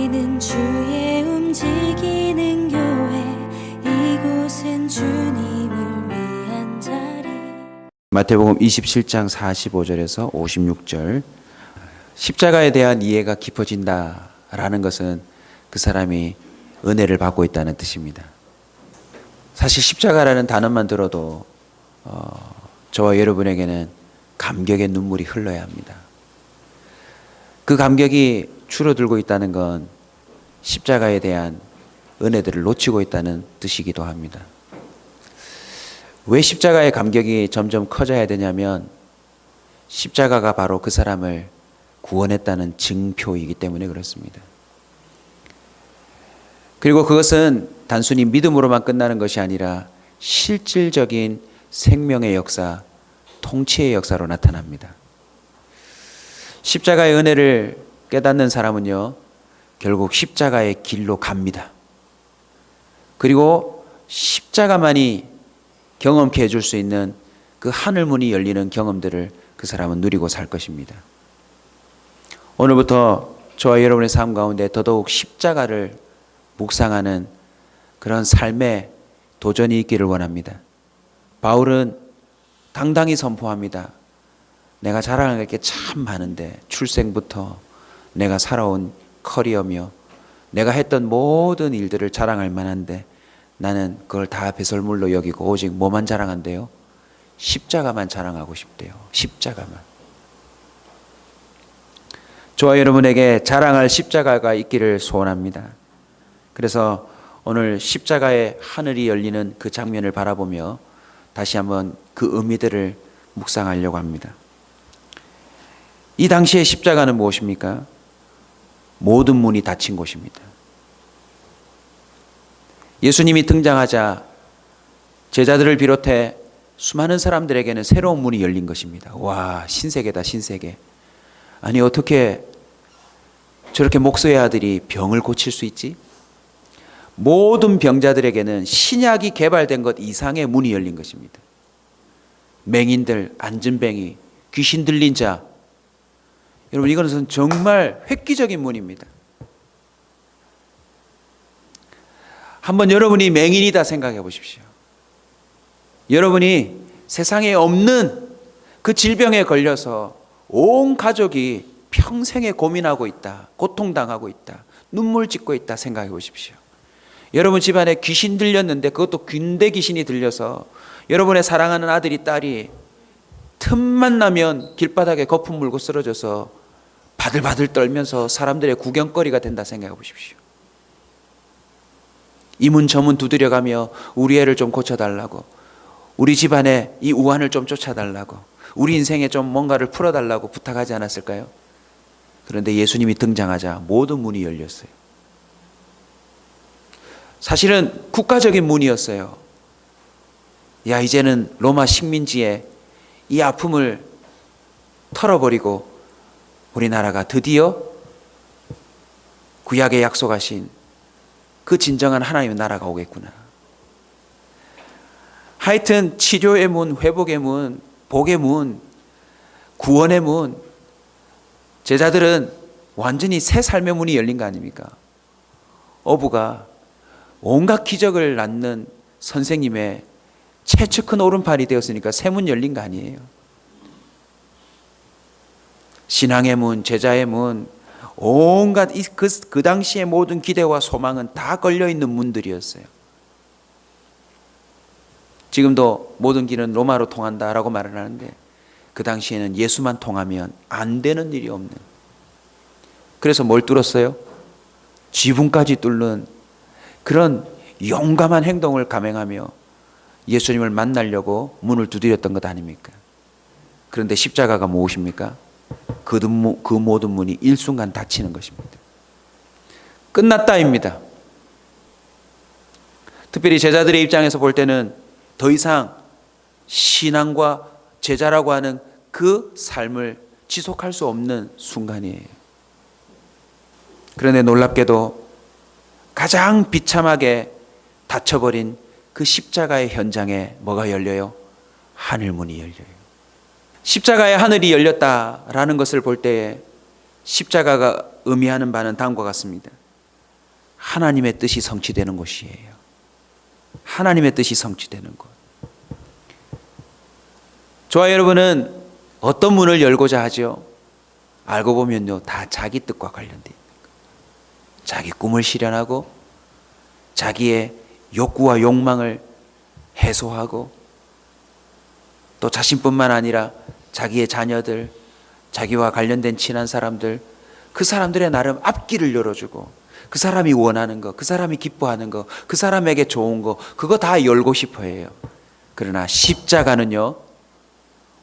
여기는 주의 움직이는 교회, 이곳은 주님을 위한 자리. 마태복음 27장 45절에서 56절. 십자가에 대한 이해가 깊어진다라는 것은 그 사람이 은혜를 받고 있다는 뜻입니다. 사실 십자가라는 단어만 들어도 저와 여러분에게는 감격의 눈물이 흘러야 합니다. 그 감격이 줄어들고 있다는 건 십자가에 대한 은혜들을 놓치고 있다는 뜻이기도 합니다. 왜 십자가의 감격이 점점 커져야 되냐면 십자가가 바로 그 사람을 구원했다는 증표이기 때문에 그렇습니다. 그리고 그것은 단순히 믿음으로만 끝나는 것이 아니라 실질적인 생명의 역사, 통치의 역사로 나타납니다. 십자가의 은혜를 깨닫는 사람은요, 결국 십자가의 길로 갑니다. 그리고 십자가만이 경험케 해줄 수 있는 그 하늘문이 열리는 경험들을 그 사람은 누리고 살 것입니다. 오늘부터 저와 여러분의 삶 가운데 더더욱 십자가를 묵상하는 그런 삶의 도전이 있기를 원합니다. 바울은 당당히 선포합니다. 내가 자랑할 게 참 많은데 출생부터 내가 살아온 커리어며 내가 했던 모든 일들을 자랑할 만한데 나는 그걸 다 배설물로 여기고 오직 뭐만 자랑한대요? 십자가만 자랑하고 싶대요. 십자가만. 저와 여러분에게 자랑할 십자가가 있기를 소원합니다. 그래서 오늘 십자가의 하늘이 열리는 그 장면을 바라보며 다시 한번 그 의미들을 묵상하려고 합니다. 이 당시의 십자가는 무엇입니까? 모든 문이 닫힌 곳입니다. 예수님이 등장하자 제자들을 비롯해 수많은 사람들에게는 새로운 문이 열린 것입니다. 와, 신세계다, 신세계. 아니, 어떻게 저렇게 목소의 아들이 병을 고칠 수 있지? 모든 병자들에게는 신약이 개발된 것 이상의 문이 열린 것입니다. 맹인들, 안진뱅이, 귀신 들린 자. 여러분, 이것은 정말 획기적인 문입니다. 한번 여러분이 맹인이다 생각해 보십시오. 여러분이 세상에 없는 그 질병에 걸려서 온 가족이 평생에 고민하고 있다, 고통당하고 있다, 눈물 짓고 있다 생각해 보십시오. 여러분 집안에 귀신 들렸는데 그것도 군대 귀신이 들려서 여러분의 사랑하는 아들이, 딸이 틈만 나면 길바닥에 거품 물고 쓰러져서 바들바들 떨면서 사람들의 구경거리가 된다 생각해 보십시오. 이 문 저 문 두드려가며 우리 애를 좀 고쳐달라고, 우리 집안에 이 우환을 좀 쫓아달라고, 우리 인생에 좀 뭔가를 풀어달라고 부탁하지 않았을까요? 그런데 예수님이 등장하자 모든 문이 열렸어요. 사실은 국가적인 문이었어요. 야, 이제는 로마 식민지에 이 아픔을 털어버리고 우리나라가 드디어 구약에 약속하신 그 진정한 하나님의 나라가 오겠구나. 하여튼 치료의 문, 회복의 문, 복의 문, 구원의 문, 제자들은 완전히 새 삶의 문이 열린 거 아닙니까? 어부가 온갖 기적을 낳는 선생님의 최측 큰 오른팔이 되었으니까 새 문 열린 거 아니에요? 신앙의 문, 제자의 문, 온갖 그 당시의 모든 기대와 소망은 다 걸려있는 문들이었어요. 지금도 모든 길은 로마로 통한다라고 말을 하는데 그 당시에는 예수만 통하면 안 되는 일이 없는, 그래서 뭘 뚫었어요? 지붕까지 뚫는 그런 용감한 행동을 감행하며 예수님을 만나려고 문을 두드렸던 것 아닙니까? 그런데 십자가가 무엇입니까? 그 모든 문이 일순간 닫히는 것입니다. 끝났다입니다. 특별히 제자들의 입장에서 볼 때는 더 이상 신앙과 제자라고 하는 그 삶을 지속할 수 없는 순간이에요. 그런데 놀랍게도 가장 비참하게 닫혀버린 그 십자가의 현장에 뭐가 열려요? 하늘문이 열려요. 십자가의 하늘이 열렸다라는 것을 볼 때에 십자가가 의미하는 바는 다음과 같습니다. 하나님의 뜻이 성취되는 곳이에요. 하나님의 뜻이 성취되는 곳. 저와 여러분은 어떤 문을 열고자 하죠? 알고 보면요, 다 자기 뜻과 관련되어 있는 거예요. 자기 꿈을 실현하고 자기의 욕구와 욕망을 해소하고 또 자신뿐만 아니라 자기의 자녀들, 자기와 관련된 친한 사람들, 그 사람들의 나름 앞길을 열어주고 그 사람이 원하는 거, 그 사람이 기뻐하는 거, 그 사람에게 좋은 거, 그거 다 열고 싶어 해요. 그러나 십자가는요,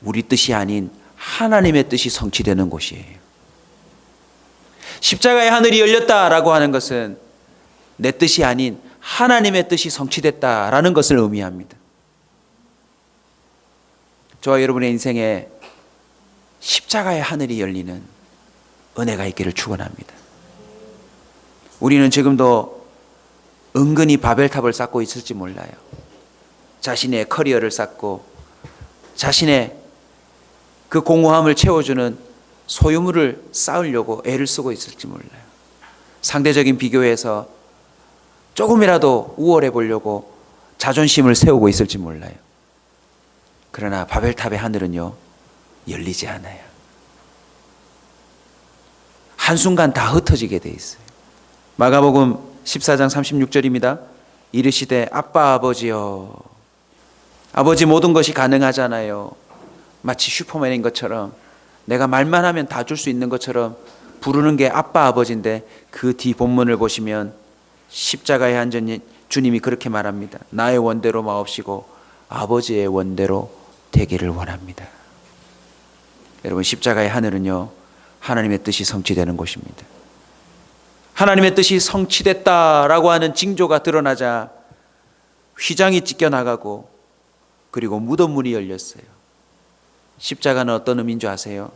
우리 뜻이 아닌 하나님의 뜻이 성취되는 곳이에요. 십자가의 하늘이 열렸다라고 하는 것은 내 뜻이 아닌 하나님의 뜻이 성취됐다라는 것을 의미합니다. 저와 여러분의 인생에 십자가의 하늘이 열리는 은혜가 있기를 축원합니다. 우리는 지금도 은근히 바벨탑을 쌓고 있을지 몰라요. 자신의 커리어를 쌓고 자신의 그 공허함을 채워주는 소유물을 쌓으려고 애를 쓰고 있을지 몰라요. 상대적인 비교에서 조금이라도 우월해 보려고 자존심을 세우고 있을지 몰라요. 그러나 바벨탑의 하늘은요, 열리지 않아요. 한순간 다 흩어지게 돼 있어요. 마가복음 14장 36절입니다. 이르시되 아빠 아버지여. 아버지 모든 것이 가능하잖아요. 마치 슈퍼맨인 것처럼 내가 말만 하면 다 줄 수 있는 것처럼 부르는 게 아빠 아버지인데 그 뒤 본문을 보시면 십자가의 한전이 주님이 그렇게 말합니다. 나의 원대로 마옵시고 아버지의 원대로 되기를 원합니다. 여러분, 십자가의 하늘은요, 하나님의 뜻이 성취되는 곳입니다. 하나님의 뜻이 성취됐다라고 하는 징조가 드러나자 휘장이 찢겨나가고 그리고 무덤문이 열렸어요. 십자가는 어떤 의미인 줄 아세요?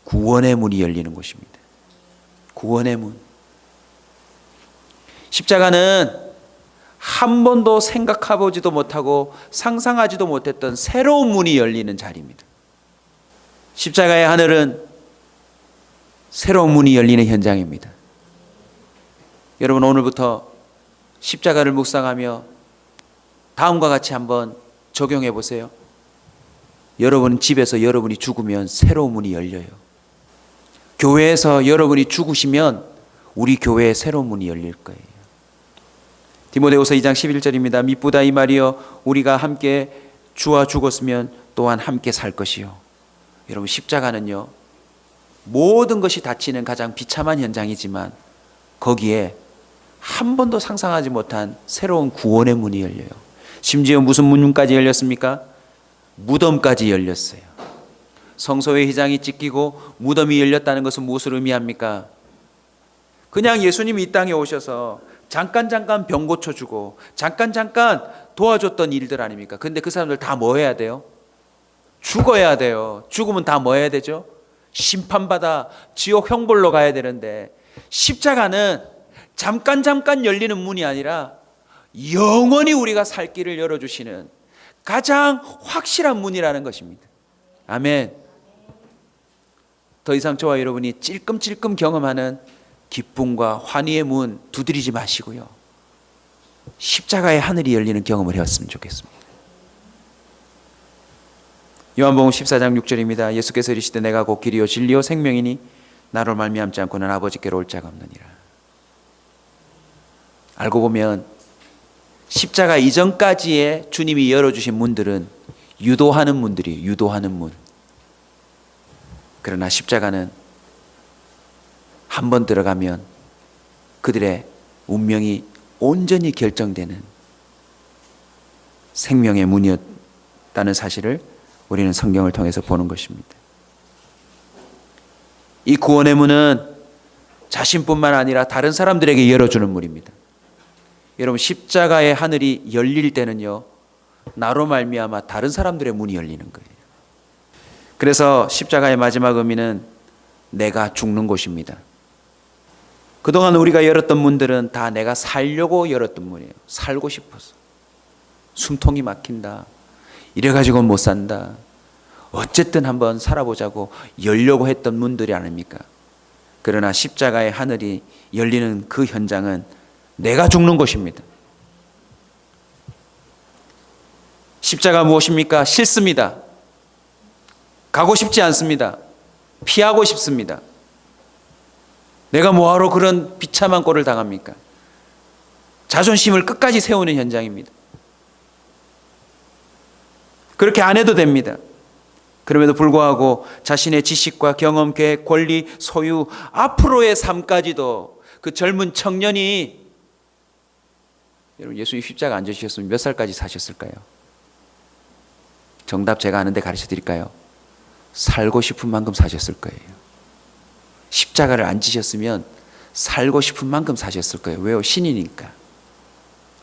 구원의 문이 열리는 곳입니다. 구원의 문. 십자가는 한 번도 생각해보지도 못하고 상상하지도 못했던 새로운 문이 열리는 자리입니다. 십자가의 하늘은 새로운 문이 열리는 현장입니다. 여러분, 오늘부터 십자가를 묵상하며 다음과 같이 한번 적용해 보세요. 여러분 집에서 여러분이 죽으면 새로운 문이 열려요. 교회에서 여러분이 죽으시면 우리 교회에 새로운 문이 열릴 거예요. 디모데후서 2장 11절입니다. 미쁘다 이 말이여 우리가 함께 주와 죽었으면 또한 함께 살 것이요. 여러분, 십자가는요, 모든 것이 닫히는 가장 비참한 현장이지만 거기에 한 번도 상상하지 못한 새로운 구원의 문이 열려요. 심지어 무슨 문까지 열렸습니까? 무덤까지 열렸어요. 성소의 휘장이 찢기고 무덤이 열렸다는 것은 무엇을 의미합니까? 그냥 예수님이 이 땅에 오셔서 잠깐 병 고쳐주고 잠깐 도와줬던 일들 아닙니까? 근데 그 사람들 다 뭐 해야 돼요? 죽어야 돼요. 죽으면 다 뭐 해야 되죠? 심판받아 지옥 형벌로 가야 되는데, 십자가는 잠깐 열리는 문이 아니라 영원히 우리가 살 길을 열어주시는 가장 확실한 문이라는 것입니다. 아멘. 더 이상 저와 여러분이 찔끔찔끔 경험하는 기쁨과 환희의 문 두드리지 마시고요, 십자가의 하늘이 열리는 경험을 해왔으면 좋겠습니다. 요한복음 14장 6절입니다. 예수께서 이르시되 내가 곧 길이요 진리요 생명이니 나로 말미암지 않고는 아버지께로 올 자가 없느니라. 알고 보면 십자가 이전까지의 주님이 열어주신 문들은 유도하는 문들이에요. 유도하는 문. 그러나 십자가는 한 번 들어가면 그들의 운명이 온전히 결정되는 생명의 문이었다는 사실을 우리는 성경을 통해서 보는 것입니다. 이 구원의 문은 자신뿐만 아니라 다른 사람들에게 열어주는 문입니다. 여러분, 십자가의 하늘이 열릴 때는요, 나로 말미암아 다른 사람들의 문이 열리는 거예요. 그래서 십자가의 마지막 의미는 내가 죽는 곳입니다. 그동안 우리가 열었던 문들은 다 내가 살려고 열었던 문이에요. 살고 싶어서. 숨통이 막힌다. 이래가지고는 못 산다. 어쨌든 한번 살아보자고 열려고 했던 문들이 아닙니까? 그러나 십자가의 하늘이 열리는 그 현장은 내가 죽는 곳입니다. 십자가 무엇입니까? 싫습니다. 가고 싶지 않습니다. 피하고 싶습니다. 내가 뭐하러 그런 비참한 꼴을 당합니까? 자존심을 끝까지 세우는 현장입니다. 그렇게 안 해도 됩니다. 그럼에도 불구하고 자신의 지식과 경험, 계획, 권리, 소유, 앞으로의 삶까지도 그 젊은 청년이, 여러분 예수님 십자가 안 지셨으면 몇 살까지 사셨을까요? 정답 제가 아는데 가르쳐 드릴까요? 살고 싶은 만큼 사셨을 거예요. 십자가를 안 지셨으면 살고 싶은 만큼 사셨을 거예요. 왜요? 신이니까.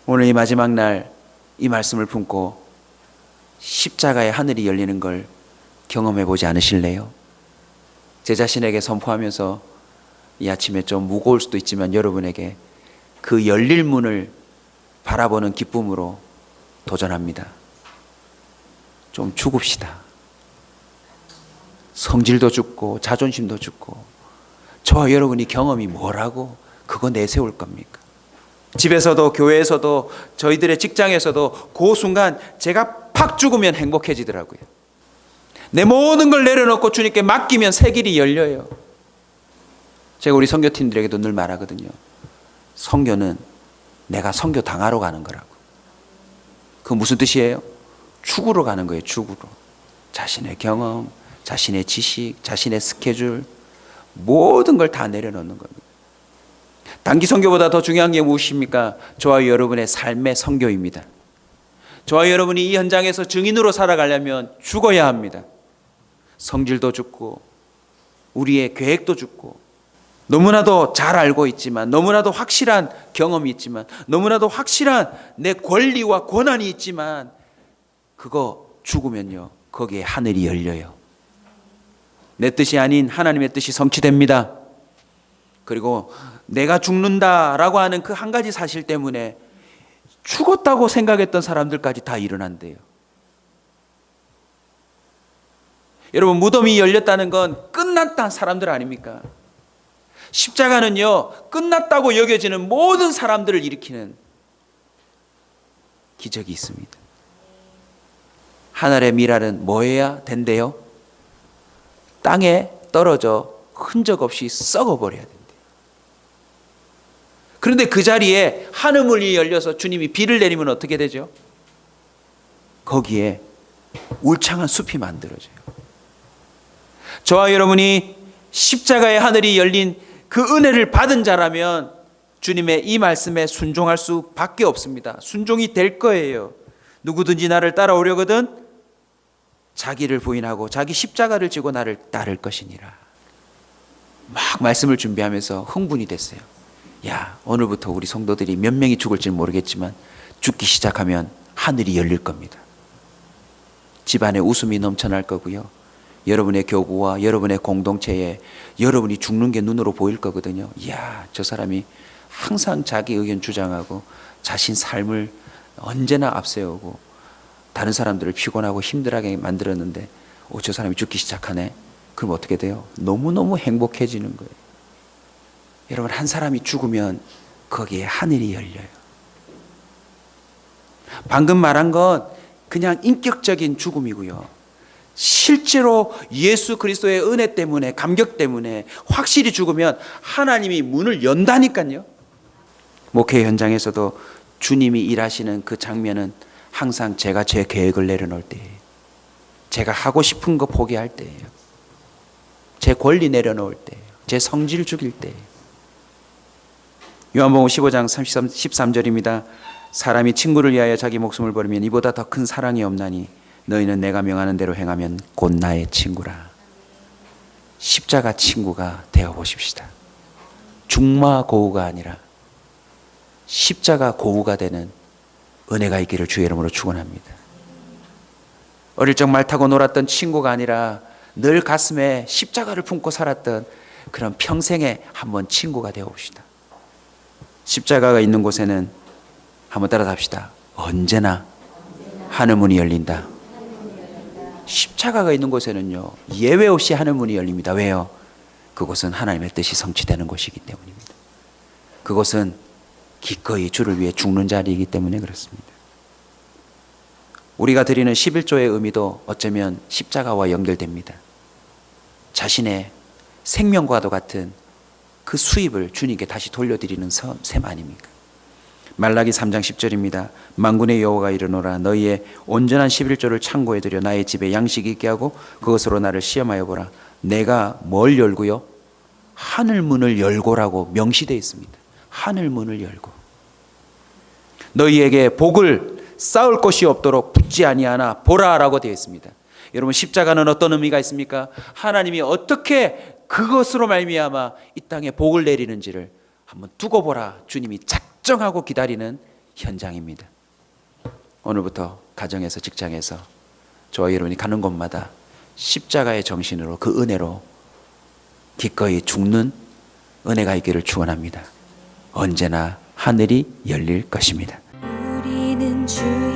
오늘 이 마지막 날 이 말씀을 품고 십자가의 하늘이 열리는 걸 경험해 보지 않으실래요? 제 자신에게 선포하면서 이 아침에 좀 무거울 수도 있지만 여러분에게 그 열릴 문을 바라보는 기쁨으로 도전합니다. 좀 죽읍시다. 성질도 죽고 자존심도 죽고, 저와 여러분이 경험이 뭐라고 그거 내세울 겁니까? 집에서도 교회에서도 저희들의 직장에서도 그 순간 제가 팍 죽으면 행복해지더라고요. 내 모든 걸 내려놓고 주님께 맡기면 새 길이 열려요. 제가 우리 선교팀들에게도 늘 말하거든요. 선교는 내가 선교 당하러 가는 거라고. 그 무슨 뜻이에요? 죽으러 가는 거예요. 죽으러. 자신의 경험, 자신의 지식, 자신의 스케줄, 모든 걸 다 내려놓는 겁니다. 단기 선교보다 더 중요한 게 무엇입니까? 저와 여러분의 삶의 선교입니다. 저와 여러분이 이 현장에서 증인으로 살아가려면 죽어야 합니다. 성질도 죽고 우리의 계획도 죽고, 너무나도 잘 알고 있지만, 너무나도 확실한 경험이 있지만, 너무나도 확실한 내 권리와 권한이 있지만, 그거 죽으면요 거기에 하늘이 열려요. 내 뜻이 아닌 하나님의 뜻이 성취됩니다. 그리고 내가 죽는다라고 하는 그 한 가지 사실 때문에 죽었다고 생각했던 사람들까지 다 일어난대요. 여러분, 무덤이 열렸다는 건 끝났다는 사람들 아닙니까? 십자가는요 끝났다고 여겨지는 모든 사람들을 일으키는 기적이 있습니다. 하늘의 미랄은 뭐 해야 된대요? 땅에 떨어져 흔적 없이 썩어버려야 된대요. 그런데 그 자리에 하늘문이 열려서 주님이 비를 내리면 어떻게 되죠? 거기에 울창한 숲이 만들어져요. 저와 여러분이 십자가의 하늘이 열린 그 은혜를 받은 자라면 주님의 이 말씀에 순종할 수밖에 없습니다. 순종이 될 거예요. 누구든지 나를 따라오려거든 자기를 부인하고 자기 십자가를 지고 나를 따를 것이니라. 막 말씀을 준비하면서 흥분이 됐어요. 야, 오늘부터 우리 성도들이 몇 명이 죽을지 모르겠지만 죽기 시작하면 하늘이 열릴 겁니다. 집안에 웃음이 넘쳐날 거고요. 여러분의 교구와 여러분의 공동체에 여러분이 죽는 게 눈으로 보일 거거든요. 이야, 저 사람이 항상 자기 의견 주장하고 자신 삶을 언제나 앞세우고 다른 사람들을 피곤하고 힘들하게 만들었는데 저 사람이 죽기 시작하네. 그럼 어떻게 돼요? 너무너무 행복해지는 거예요. 여러분, 한 사람이 죽으면 거기에 하늘이 열려요. 방금 말한 건 그냥 인격적인 죽음이고요. 실제로 예수 그리스도의 은혜 때문에, 감격 때문에 확실히 죽으면 하나님이 문을 연다니까요. 목회 현장에서도 주님이 일하시는 그 장면은 항상 제가 제 계획을 내려놓을 때예요. 제가 하고 싶은 거 포기할 때예요. 제 권리 내려놓을 때예요. 제 성질 죽일 때예요. 요한복음 15장 13절입니다. 사람이 친구를 위하여 자기 목숨을 버리면 이보다 더 큰 사랑이 없나니 너희는 내가 명하는 대로 행하면 곧 나의 친구라. 십자가 친구가 되어 보십시다. 중마 고우가 아니라 십자가 고우가 되는 은혜가 있기를 주의 이름으로 축원합니다. 어릴 적 말 타고 놀았던 친구가 아니라 늘 가슴에 십자가를 품고 살았던 그런 평생의 한번 친구가 되어 봅시다. 십자가가 있는 곳에는 한번 따라 합시다. 언제나 하늘문이 열린다. 십자가가 있는 곳에는요 예외 없이 하늘문이 열립니다. 왜요? 그곳은 하나님의 뜻이 성취되는 곳이기 때문입니다. 그곳은 기꺼이 주를 위해 죽는 자리이기 때문에 그렇습니다. 우리가 드리는 11조의 의미도 어쩌면 십자가와 연결됩니다. 자신의 생명과도 같은 그 수입을 주님께 다시 돌려드리는 셈 아닙니까? 말라기 3장 10절입니다. 만군의 여호와가 이르노라 너희의 온전한 11조를 창고에 들여 나의 집에 양식이 있게 하고 그것으로 나를 시험하여 보라. 내가 뭘 열고요? 하늘 문을 열고라고 명시되어 있습니다. 하늘 문을 열고 너희에게 복을 쌓을 것이 없도록 붙지 아니하나 보라라고 되어 있습니다. 여러분 십자가는 어떤 의미가 있습니까? 하나님이 어떻게 그것으로 말미암아 이 땅에 복을 내리는지를 한번 두고 보라. 주님이 작정하고 기다리는 현장입니다. 오늘부터 가정에서 직장에서 저와 여러분이 가는 곳마다 십자가의 정신으로 그 은혜로 기꺼이 죽는 은혜가 있기를 축원합니다. 언제나 하늘이 열릴 것입니다. 우리는 주